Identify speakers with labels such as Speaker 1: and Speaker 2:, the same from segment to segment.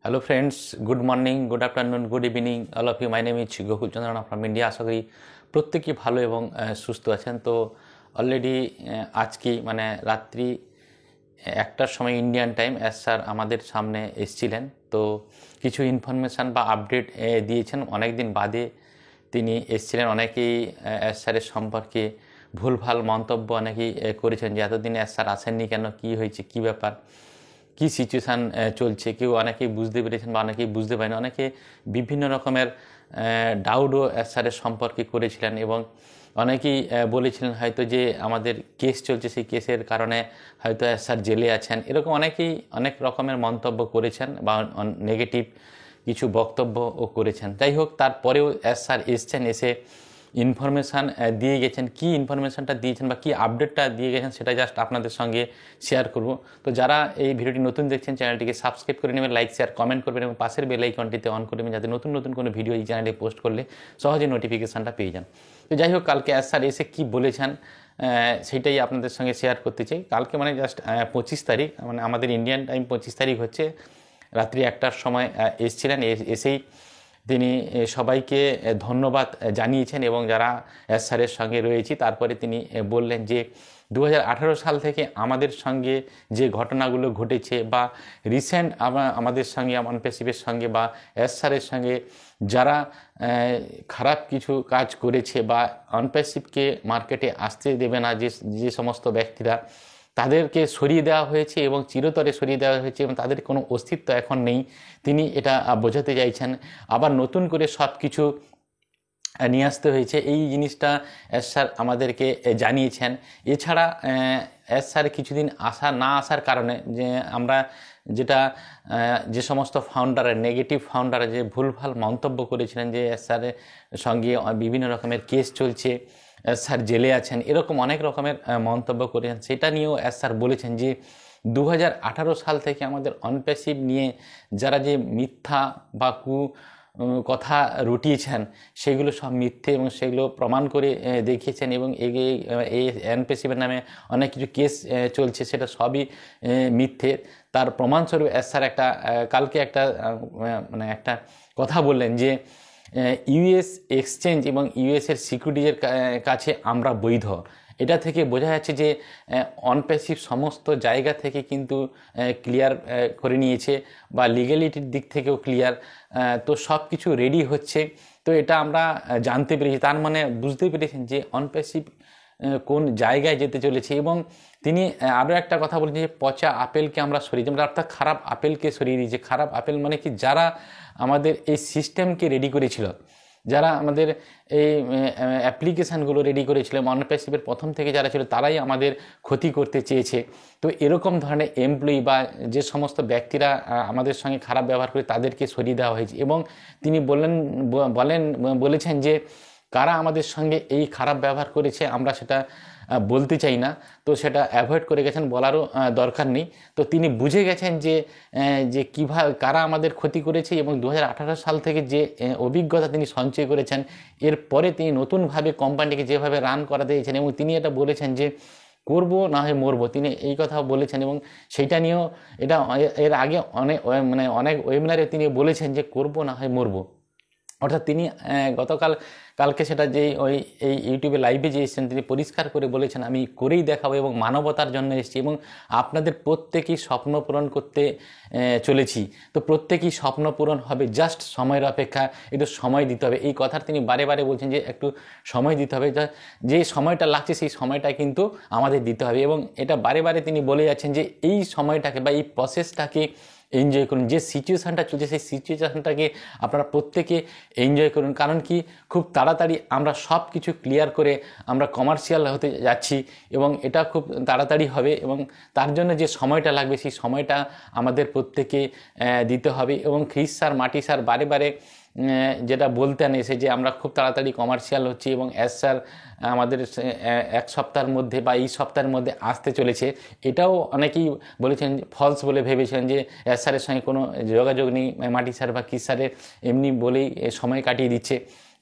Speaker 1: Hello friends, good morning, good afternoon, good evening, all of you. My name is Gokul Chandran from India. আশা করি প্রত্যেকেই ভালো এবং সুস্থ আছেন। তো অলরেডি আজকে মানে রাত্রি 1টার সময় ইন্ডিয়ান টাইম স্যার আমাদের সামনে এসেছিলেন। তো কিছু ইনফরমেশান বা আপডেট দিয়েছেন। অনেক দিন বাদে তিনি এসেছিলেন। অনেকেই স্যারের সম্পর্কে ভুলভাল মন্তব্য অনেকেই করেছেন যে এতদিনে স্যার আসেননি কেন, কী হয়েছে, কী ব্যাপার, কী সিচুয়েশান চলছে। কেউ অনেকেই বুঝতে পেরেছেন বা অনেকেই বুঝতে পারেন। অনেকে বিভিন্ন রকমের ডাউটও স্যারের সম্পর্কে করেছিলেন এবং অনেকেই বলেছিলেন হয়তো যে আমাদের কেস চলছে, সেই কেসের কারণে হয়তো স্যার জেলে আছেন। এরকম অনেকেই অনেক রকমের মন্তব্য করেছেন বা নেগেটিভ কিছু বক্তব্যও করেছেন। যাই হোক, তারপরেও স্যার এসছেন, এসে ইনফরমেশান দিয়ে গেছেন। কী ইনফরমেশানটা দিয়েছেন বা কী আপডেটটা দিয়ে গেছেন সেটা জাস্ট আপনাদের সঙ্গে শেয়ার করব। তো যারা এই ভিডিওটি নতুন দেখছেন চ্যানেলটিকে সাবস্ক্রাইব করে নেবেন, লাইক শেয়ার কমেন্ট করবেন এবং পাশের বেল আইকনটিতে অন করবেন যাতে নতুন নতুন কোনো ভিডিও এই চ্যানেলে পোস্ট করলে সহজে নোটিফিকেশানটা পেয়ে যান। তো যাই হোক, কালকে স্যার এসে কী বলেছেন সেইটাই আপনাদের সঙ্গে শেয়ার করতে চাই। কালকে মানে জাস্ট 25 তারিখ, মানে আমাদের ইন্ডিয়ান টাইম 25 তারিখ হচ্ছে, রাত্রি 1টার সময় এসেছিলেন। এসেই তিনি সবাইকে ধন্যবাদ জানিয়েছেন এবং যারা স্যারের সঙ্গে রয়েছি তারপরে তিনি বললেন যে 2018 সাল থেকে আমাদের সঙ্গে যে ঘটনাগুলো ঘটেছে বা রিসেন্ট আমাদের সঙ্গে অনপ্যাসিভের সঙ্গে বা স্যারের সঙ্গে যারা খারাপ কিছু কাজ করেছে বা অনপ্যাসিভকে মার্কেটে আসতে দেবে না যে সমস্ত ব্যক্তিরা, তাদেরকে সরিয়ে দেওয়া হয়েছে এবং চিরতরে সরিয়ে দেওয়া হয়েছে এবং তাদের কোনো অস্তিত্ব এখন নেই। তিনি এটা বোঝাতে চাইছেন। আবার নতুন করে সব কিছু নিয়ে আসতে হয়েছে, এই জিনিসটা স্যার আমাদেরকে জানিয়েছেন। এছাড়া স্যার কিছুদিন না আসার কারণে যে আমরা যে সমস্ত ফাউন্ডারের নেগেটিভ ফাউন্ডার যে ভুলভাল মন্তব্য করেছিলেন যে স্যারের সঙ্গে বিভিন্ন রকমের কেস চলছে, স্যার জেলে আছেন, এরকম অনেক রকমের মন্তব্য করেছেন। সেটা নিয়েও স্যার বলেছেন যে 2018 সাল থেকে আমাদের অনপ্যাসিভ নিয়ে যারা যে মিথ্যা বা কথা রটিয়েছেন সেগুলো সব মিথ্যে এবং সেগুলো প্রমাণ করে দেখিয়েছেন এবং এই অনপ্যাসিভের নামে অনেক কিছু কেস চলছে, সেটা সবই মিথ্যে। তার প্রমাণস্বরূপ স্যার কালকে একটা কথা বললেন যে ইউএস এক্সচেঞ্জ এবং ইউএসের সিকিউরিটিজের কাছে আমরা বৈধ। এটা থেকে বোঝা যাচ্ছে যে অনপ্যাসিভ সমস্ত জায়গা থেকে কিন্তু ক্লিয়ার করে নিয়েছে বা লিগ্যালিটির দিক থেকেও ক্লিয়ার। তো সব কিছু রেডি হচ্ছে। তো এটা আমরা জানতে পেরেছি, তার মানে বুঝতে পেরেছেন যে অনপ্যাসিভ কোন জায়গায় যেতে চলেছে। এবং তিনি আরও একটা কথা বলেছেন যে পচা আপেলকে আমরা সরিয়ে দিই, অর্থাৎ খারাপ আপেলকে সরিয়ে দিয়েছে। খারাপ আপেল মানে কি, যারা আমাদের এই সিস্টেমকে রেডি করেছিল, যারা আমাদের এই অ্যাপ্লিকেশানগুলো রেডি করেছিল, অনপ্যাসিভের প্রথম থেকে যারা ছিল তারাই আমাদের ক্ষতি করতে চেয়েছে। তো এরকম ধরনের এমপ্লয়ি বা যে সমস্ত ব্যক্তিরা আমাদের সঙ্গে খারাপ ব্যবহার করে তাদেরকে সরিয়ে দেওয়া হয়েছে। এবং তিনি বলেছেন যে কারা আমাদের সঙ্গে এই খারাপ ব্যবহার করেছে আমরা সেটা বলতে চাই না, তো সেটা অ্যাভয়েড করে গেছেন, বলারও দরকার নেই। তো তিনি বুঝে গেছেন যে কীভাবে কারা আমাদের ক্ষতি করেছে এবং 2018 সাল থেকে যে অভিজ্ঞতা তিনি সঞ্চয় করেছেন, এরপরে তিনি নতুনভাবে কোম্পানিকে যেভাবে রান করাতে চেয়েছেন এবং তিনি এটা বলেছেন যে করব না হয় মরবো, তিনি এই কথা বলেছেন। এবং সেইটা নিয়েও এর আগে অনেক ওয়েবিনারে তিনি বলেছেন যে করব না হয় মরবো। অর্থাৎ তিনি কালকে সেটা এই ইউটিউবে লাইভে যে এসেছেন তিনি পরিষ্কার করে বলেছেন আমি করেই দেখাবো এবং মানবতার জন্য এসেছি এবং আপনাদের প্রত্যেকেই স্বপ্ন পূরণ করতে চলেছি। তো প্রত্যেকেই স্বপ্ন পূরণ হবে, জাস্ট সময়ের অপেক্ষা, একটু সময় দিতে হবে। এই কথা তিনি বারে বারে বলছেন যে একটু সময় দিতে হবে, যে সময়টা লাগছে সেই সময়টা কিন্তু আমাদের দিতে হবে। এবং এটা বারে বারে তিনি বলে যাচ্ছেন যে এই সময়টাকে বা এই প্রসেসটাকে এনজয় করুন, যে সিচুয়েশানটা চলছে সেই সিচুয়েশানটাকে আপনারা প্রত্যেকে এনজয় করুন। কারণ কি, খুব তাড়াতাড়ি আমরা সব কিছু ক্লিয়ার করে আমরা কমার্শিয়াল হতে যাচ্ছি এবং এটা খুব তাড়াতাড়ি হবে এবং তার জন্য যে সময়টা লাগবে সেই সময়টা আমাদের প্রত্যেকে দিতে হবে। এবং খ্রিস স্যার, মাটি স্যার বারে বারে যেটা বলতেন এসে যে আমরা খুব তাড়াতাড়ি কমার্শিয়াল হচ্ছি এবং স্যার আমাদের 1 সপ্তাহের মধ্যে বা এই সপ্তাহের মধ্যে আসতে চলেছে, এটাও অনেকেই বলেছেন ফলস বলে ভেবেছিলেন যে স্যারের সঙ্গে কোনো যোগাযোগ নেই, মাটি স্যার বা খ্রিস স্যারের এমনি বলেই সময় কাটিয়ে দিচ্ছে।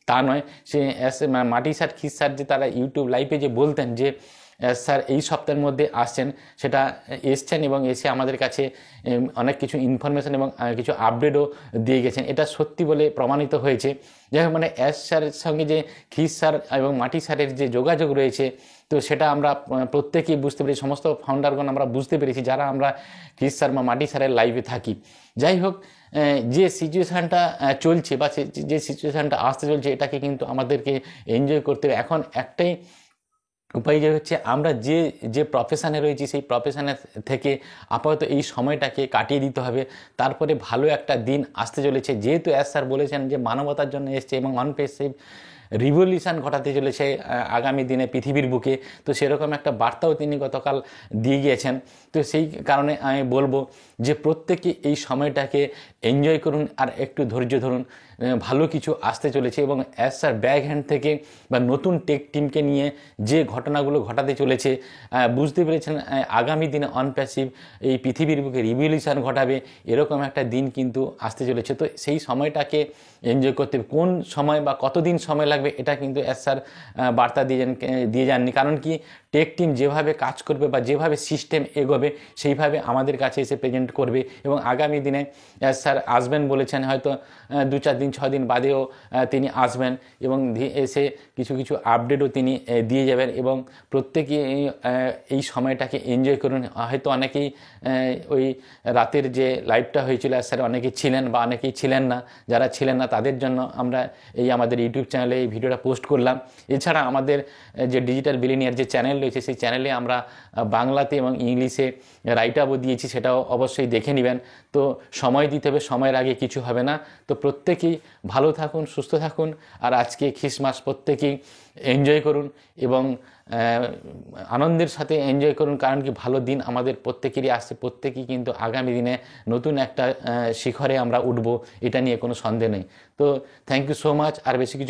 Speaker 1: তা নয়, মাটি স্যার, খ্রিস স্যার যে তারা ইউটিউব লাইভে যে বলতেন যে স্যার এই সপ্তাহের মধ্যে আসছেন, সেটা এসছেন এবং এসে আমাদের কাছে অনেক কিছু ইনফরমেশন এবং কিছু আপডেটও দিয়ে গেছেন। এটা সত্যি বলে প্রমাণিত হয়েছে। যাই হোক, মানে এস স্যারের সঙ্গে যে খিস স্যার এবং মাটি স্যারের যে যোগাযোগ রয়েছে, তো সেটা আমরা প্রত্যেকেই বুঝতে পেরেছি, সমস্ত ফাউন্ডারগণ আমরা বুঝতে পেরেছি যারা আমরা খিস স্যার বা মাটি স্যারের লাইভে থাকি। যাই হোক, যে সিচুয়েশানটা চলছে বা যে সিচুয়েশানটা আসতে চলছে, এটাকে কিন্তু আমাদেরকে এনজয় করতে হবে। এখন একটাই উপায় যে হচ্ছে, আমরা যে যে প্রফেশানে রয়েছি সেই প্রফেশানের থেকে আপাতত এই সময়টাকে কাটিয়ে দিতে হবে। তারপরে ভালো একটা দিন আসতে চলেছে, যেহেতু স্যার বলেছেন যে মানবতার জন্য এসছে এবং অনপেসিভ রিভলিউশন ঘটাতে চলেছে আগামী দিনে পৃথিবীর বুকে। তো সেরকম একটা বার্তাও তিনি গতকাল দিয়ে গিয়েছেন। তো সেই কারণে আমি বলবো যে প্রত্যেকে এই সময়টাকে এনজয় করুন আর একটু ধৈর্য ধরুন, ভালো কিছু আসতে চলেছে। এবং স্যার ব্যাক হ্যান্ড থেকে বা নতুন টেক টিমকে নিয়ে যে ঘটনাগুলো ঘটাতে চলেছে, বুঝতে পেরেছেন আগামী দিনে অনপ্যাসিভ এই পৃথিবীর বুকে রিভলিউশন ঘটাবে, এরকম একটা দিন কিন্তু আসতে চলেছে। তো সেই সময়টাকে এনজয় করতে হবে। কোন সময় বা কতদিন সময় লাগবে এটা কিন্তু স্যার বার্তা দিয়ে যাননি। কারণ কি, টেক টিম যেভাবে কাজ করবে বা যেভাবে সিস্টেম এগোবে সেইভাবে আমাদের কাছে এসে প্রেজেন্ট করবে। এবং আগামী দিনে স্যার আসবেন বলেছেন, হয়তো 2-4 দিন 6 দিন বাদেও তিনি আসবেন এবং এসে কিছু কিছু আপডেটও তিনি দিয়ে যাবেন। এবং প্রত্যেকে এই সময়টাকে এনজয় করুন। হয়তো অনেকেই ওই রাতের যে লাইভটা হয়েছিল স্যার অনেকেই ছিলেন বা অনেকেই ছিলেন না, যারা ছিলেন না তাদের জন্য আমরা এই আমাদের ইউটিউব চ্যানেলে এই ভিডিওটা পোস্ট করলাম। এছাড়া আমাদের যে ডিজিটাল বিলিনিয়ার যে চ্যানেল রয়েছে সেই চ্যানেলে আমরা বাংলাতে এবং ইংলিশে রাইট আপও দিয়েছি, সেটাও অবশ্যই দেখে নেবেন। তো সময় দিতে হবে, সময়ের আগে কিছু হবে না। তো প্রত্যেকেই ভালো থাকুন, সুস্থ থাকুন। আর আজকে খ্রিসমাস প্রত্যেকেই এনজয় করুন এবং আনন্দের সাথে এনজয় করুন। কারণ কি, ভালো দিন আমাদের প্রত্যেকেরই আসছে। প্রত্যেকেই কিন্তু আগামী দিনে নতুন একটা শিখরে আমরা উঠবো, এটা নিয়ে কোনো সন্দেহ নেই। তো থ্যাংক ইউ সো মাচ। আর বেশি কিছু